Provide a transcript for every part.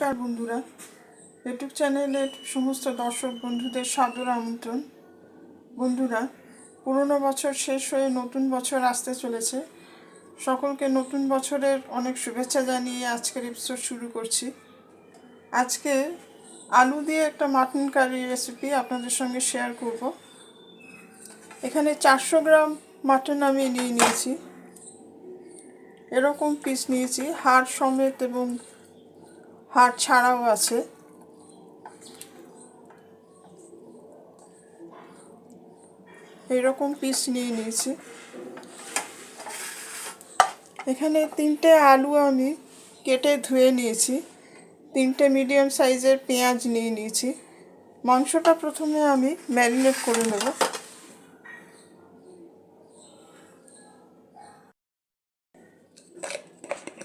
নমস্কার বন্ধুরা, ইউটিউব চ্যানেলের সমস্ত দর্শক বন্ধুদের সাদর আমন্ত্রণ। বন্ধুরা, পুরনো বছর শেষ হয়ে নতুন বছর আসতে চলেছে। সকলকে নতুন বছরের অনেক শুভেচ্ছা জানিয়ে আজকের এপিসোড শুরু করছি। আজকে আলু দিয়ে একটা মাটন কারি রেসিপি আপনাদের সঙ্গে শেয়ার করব। এখানে 400 গ্রাম মাটন আমি নিয়েছি। এরকম পিস নিয়েছি, হাড় সমেত এবং হাড় ছাড়াও আছে। এইরকম পিস নিয়েছি। এখানে 3টে আলু আমি কেটে ধুয়ে নিয়েছি। 3টে মিডিয়াম সাইজের পেঁয়াজ নিয়েছি। মাংসটা প্রথমে আমি ম্যারিনেট করে নেব।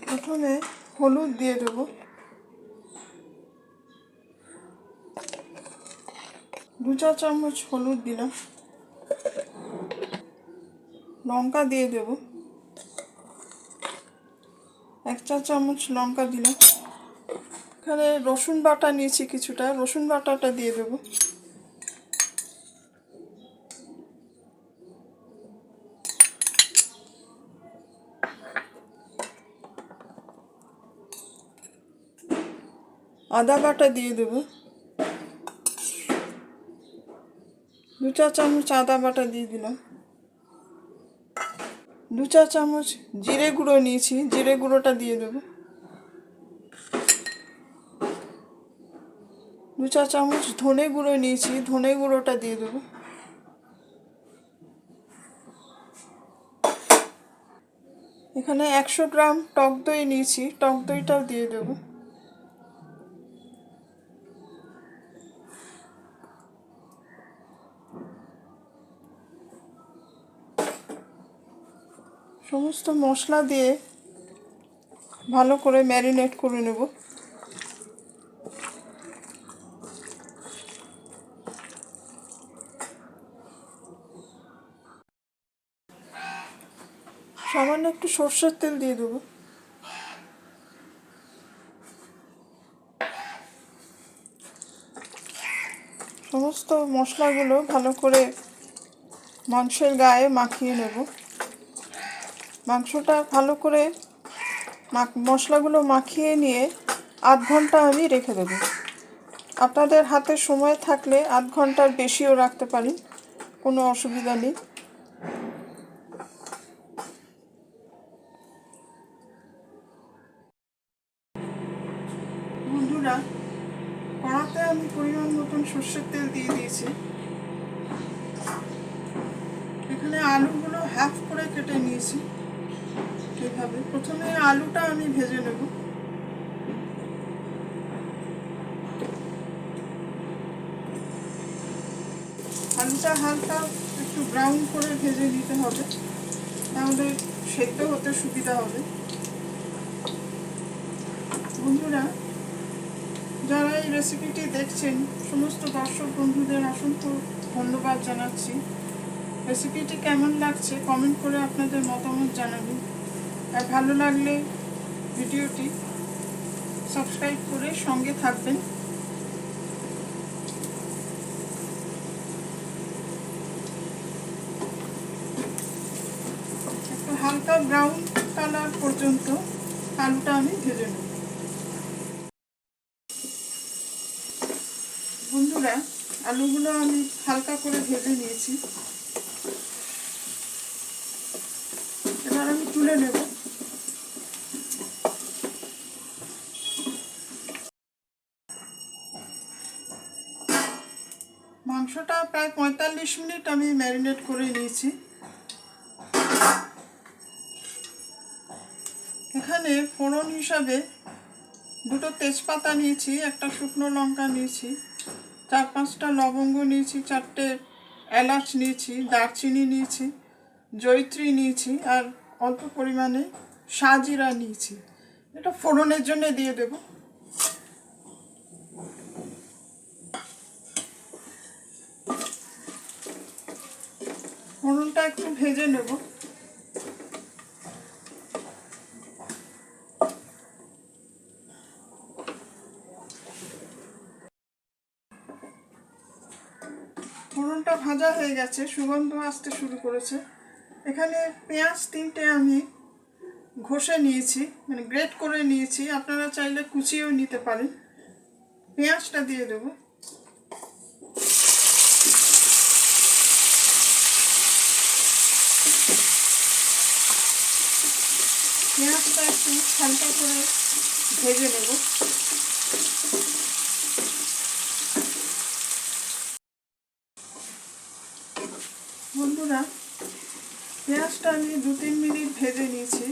প্রথমে হলুদ দিয়ে দেবো, 2 চা চামচ হলুদ দিলাম। লঙ্কা দিয়ে দেবো, 1 চা চামচ লঙ্কা দিলাম। এখানে রসুন বাটা নিয়েছি কিছুটা, রসুন বাটাটা দিয়ে দেবো। আদা বাটা দিয়ে দেবো, 2 চা চামচ আদা বাটা দিয়ে দিলাম। 2 চা চামচ জিরে গুঁড়ো নিয়েছি, জিরে গুঁড়োটা দিয়ে দেবো। 2 চা চামচ ধনে গুঁড়ো নিয়েছি, ধনে গুঁড়োটা দিয়ে দেবো। এখানে 100 গ্রাম টক দই নিয়েছি, টক দইটাও দিয়ে দেবো। সমস্ত মশলা দিয়ে ভালো করে ম্যারিনেট করে নেব। সামান্য একটু সর্ষের তেল দিয়ে দেবো। সমস্ত মশলাগুলো ভালো করে মাংসের গায়ে মাখিয়ে নেব। মাংসটা ভালো করে মশলাগুলো মাখিয়ে নিয়ে আধ ঘন্টা আমি রেখে দেবো। আপনাদের হাতে সময় থাকলে আধ ঘন্টার বেশিও রাখতে পারেন, কোনো অসুবিধা নেই। বন্ধুরা, কড়াতে আমি পরিমাণ মতন সর্ষের তেল দিয়ে দিয়েছি। এখানে আলুগুলো হাফ করে কেটে নিয়েছি। এভাবে প্রথমে আলুটা আমি ভেজে নেব। আলুটা হালকা একটু ব্রাউন করে ভেজে নিতে হবে, তাহলে সেদ্ধ হতে সুবিধা হবে। বন্ধুরা, যারা এই রেসিপিটি দেখছেন সমস্ত দর্শক বন্ধুদের অসংখ্য ধন্যবাদ জানাচ্ছি। রেসিপিটি কেমন লাগছে কমেন্ট করে আপনাদের মতামত জানাবেন। আর ভালো লাগলে ভিডিওটি সাবস্ক্রাইব করে সঙ্গে থাকবেন। একটু হালকা ব্রাউন কালার পর্যন্ত আলুটা আমি ভেজে নেব। বন্ধুরা, আলুগুলো আমি হালকা করে ভেজে নিয়েছি। এবার আমি তুলে নেব। মাংসটা প্রায় 45 মিনিট আমি ম্যারিনেট করে নিয়েছি। এখানে ফোড়ন হিসাবে 2টো তেজপাতা নিয়েছি, একটা শুকনো লঙ্কা নিয়েছি, 4-5টা লবঙ্গ নিয়েছি, 4টে এলাচ নিয়েছি, দারচিনি নিয়েছি, জয়িত্রী নিয়েছি, আর অল্প পরিমাণে সাজিরা নিয়েছি। এটা ফোড়নের জন্য দিয়ে দেব। ফোড়নটা একটু ভেজে নেব। ভাজা হয়ে গেছে, সুগন্ধ আসতে শুরু করেছে। এখানে পেঁয়াজ 3টে আমি ঘষে নিয়েছি, মানে গ্রেট করে নিয়েছি, আপনারা চাইলে কুচিয়েও নিতে পারেন। পেঁয়াজটা দিয়ে দেবো। পেঁয়াজটা একটু হালকা করে ভেজে নেব। বন্ধুরা, পেঁয়াজটা আমি 2-3 মিনিট ভেজে নিয়েছি।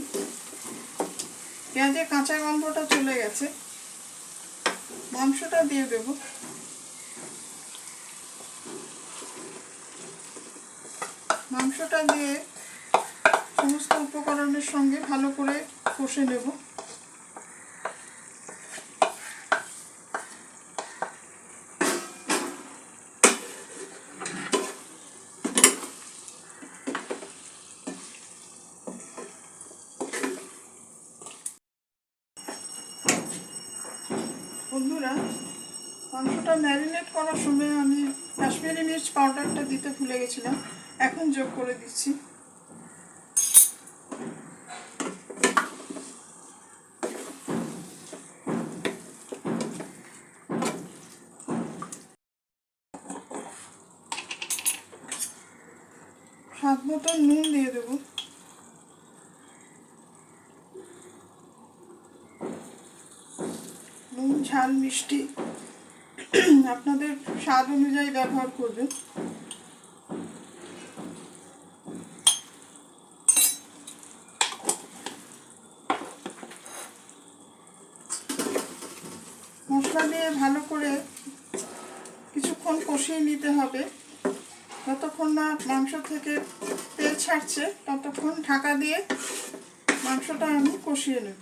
পেঁয়াজের কাঁচা গন্ধটা চলে গেছে। মাংসটা দিয়ে দেব। মাংসটা দিয়ে সমস্ত উপকরণের সঙ্গে ভালো করে কষে নেব। বন্ধুরা, মাংসটা ম্যারিনেট করার সময় আমি কাশ্মীরি মির্চ পাউডারটা দিতে ভুলে গেছিলাম, এখন যোগ করে দিচ্ছি। স্বাদ মতো নুন দিয়ে দেবো। নুন, ঝাল, মিষ্টি আপনাদের স্বাদ অনুযায়ী ব্যবহার করবেন। মশলা দিয়ে ভালো করে কিছুক্ষণ কষিয়ে নিতে হবে। যতক্ষণ না মাংস থেকে তেল ছাড়ছে ততক্ষণ ঢাকা দিয়ে মাংসটা আমি কষিয়ে নেব।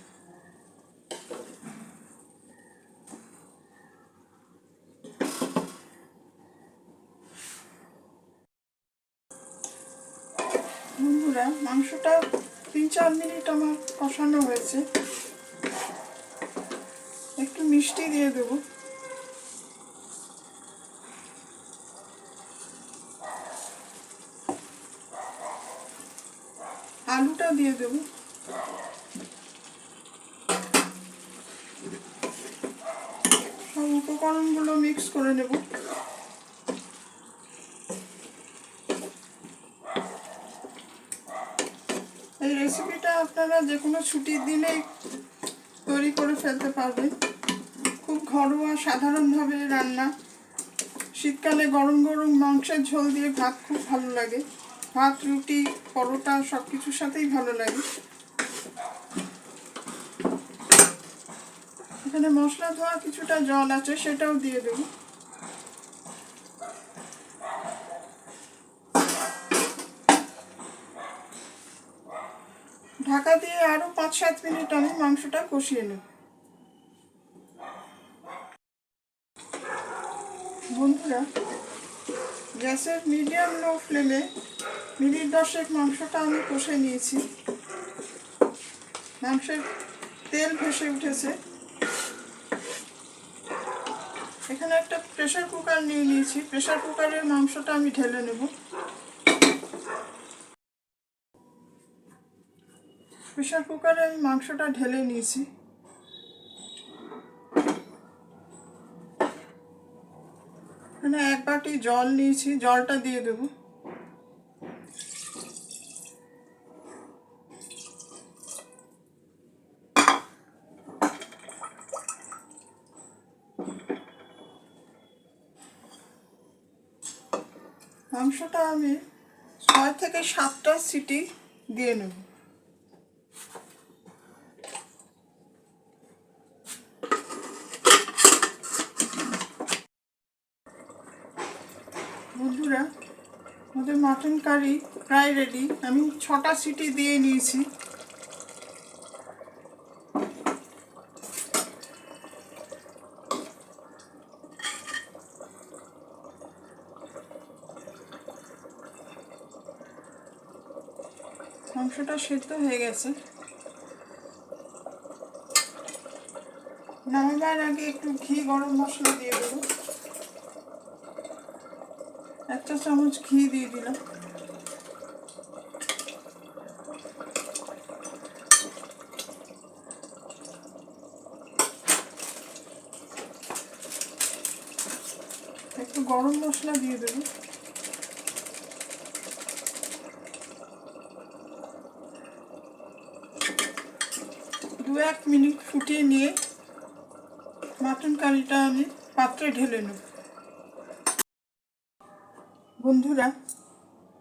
বন্ধুরা, মাংসটা 3-4 মিনিট আমার কষানো হয়েছে। একটু মিষ্টি দিয়ে দেব। আলুটা দিয়ে দেব। সব উপকরণগুলো মিক্স করে নেব। এই রেসিপিটা আপনারা যে কোনো ছুটির দিনেই তৈরি করে ফেলতে পারবেন। খুব ঘরোয়া সাধারণভাবে রান্না। শীতকালে গরম গরম মাংসের ঝোল দিয়ে ভাত খুব ভালো লাগে। ভাত, রুটি, পরোটা সব কিছুর সাথেই ভালো লাগে। এখানে মশলা ধোয়া কিছুটা জল আছে, সেটাও দিয়ে দেব। ঢাকা দিয়ে আরও 5-7 মিনিট আমি মাংসটা কষিয়ে নেব। বন্ধুরা, গ্যাসের মিডিয়াম লো ফ্লেমে মিনিট 10 মাংসটা আমি কষে নিয়েছি। মাংসের তেল ভেসে উঠেছে। এখানে একটা প্রেসার কুকার নিয়ে নিয়েছি। প্রেসার কুকারের মাংসটা আমি ঢেলে নেব। প্রেসার কুকারে আমি মাংসটা ঢেলে নিয়েছি। এখানে 1 বাটি জল নিয়েছি, জলটা দিয়ে দেব। মাংসটা আমি 6 থেকে 7টা সিটি দিয়ে নেব। বন্ধুরা, আমাদের মাটন কারি প্রায় রেডি। আমি 6টা সিটি দিয়ে নিয়েছি। মাংসটা সেদ্ধ হয়ে গেছে। নামাবার আগে একটু ঘি, গরম মশলা দিয়ে দেবো। 1 চা চামচ ঘি দিয়ে দিলাম। একটু গরম মশলা দিয়ে দেবো। দু 1 মিনিট ফুটিয়ে নিয়ে মাটন কারিটা আমি পাত্রে ঢেলে নেব। বন্ধুরা,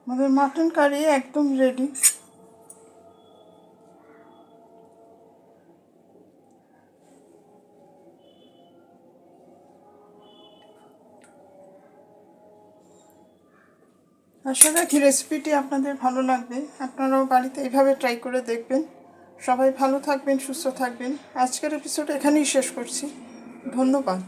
আমাদের মাটন কারি একদম রেডি। আশা রাখি রেসিপিটি আপনাদের ভালো লাগবে। আপনারাও বাড়িতে এইভাবে ট্রাই করে দেখবেন। সবাই ভালো থাকবেন, সুস্থ থাকবেন। আজকের এপিসোড এখানেই শেষ করছি। ধন্যবাদ।